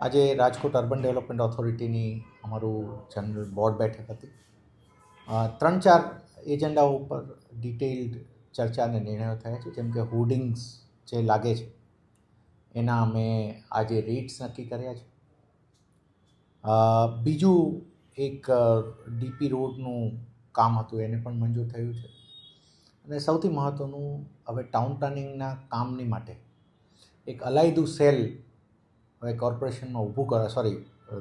આજે Rajkot urban development ઓથોરિટીની અમારું general board બેઠક હતી. 3-4 એજન્ડાઓ ઉપર ડિટેઇલ્ડ ચર્ચા અને નિર્ણયો થયા છે. જેમ કે હોર્ડિંગ્સ જે લાગે છે એના અમે આજે રેટ્સ નક્કી કર્યા છે. બીજું એક ડીપી રોડનું કામ હતું એને પણ મંજૂર થયું છે. અને સૌથી મહત્ત્વનું હવે ટાઉન પ્લાનિંગના કામની માટે એક અલાયદું સેલ હવે કોર્પોરેશનમાં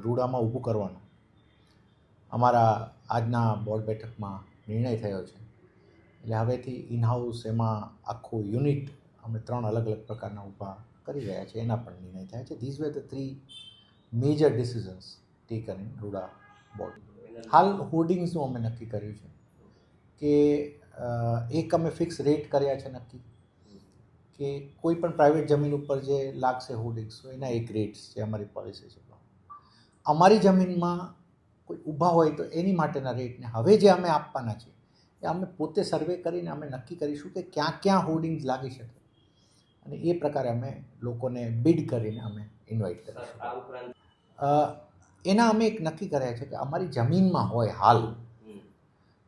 રૂડામાં ઊભું કરવાનું અમારા આજના બોર્ડ બેઠકમાં નિર્ણય થયો છે. એટલે હવેથી ઇનહાઉસ એમાં આખું યુનિટ અમે 3 અલગ અલગ પ્રકારના ઊભા કરી રહ્યા છીએ, એના પણ નિર્ણય થયા છે. These were the 3 major decisions taken in RUDA board. હાલ હોર્ડિંગ્સનું અમે નક્કી કર્યું છે કે એક અમે ફિક્સ રેટ કર્યા છે નક્કી કે કોઈ પણ પ્રાઇવેટ જમીન ઉપર જે લાગશે હોર્ડિંગ્સ એના એક રેટ્સ જે અમારી પોલિસી છે. અમારી જમીનમાં કોઈ ઊભા હોય તો એની માટેના રેટને હવે જે અમે આપવાના છીએ એ અમે પોતે સર્વે કરીને અમે નક્કી કરીશું કે ક્યાં ક્યાં હોર્ડિંગ્સ લાગી શકે અને એ પ્રકારે અમે લોકોને બિડ કરીને અમે ઇન્વાઇટ કરીશું. એના અમે એક નક્કી કર્યા છે કે અમારી જમીનમાં હોય હાલ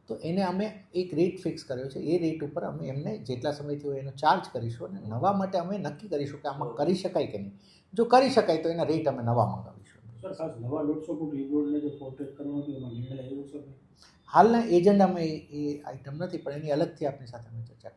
તો એને અમે એક રેટ ફિક્સ કર્યો છે. એ રેટ ઉપર અમે એમને જેટલા સમયથી હોય એનો ચાર્જ કરીશું અને નવા માટે અમે નક્કી કરીશું કે આમાં કરી શકાય કે નહીં. જો કરી શકાય તો એના રેટ અમે નવા મંગાવીશું. હાલના એજન્ડામાં એ આઈટમ નથી, પણ એની અલગથી આપની સાથે અમે ચર્ચા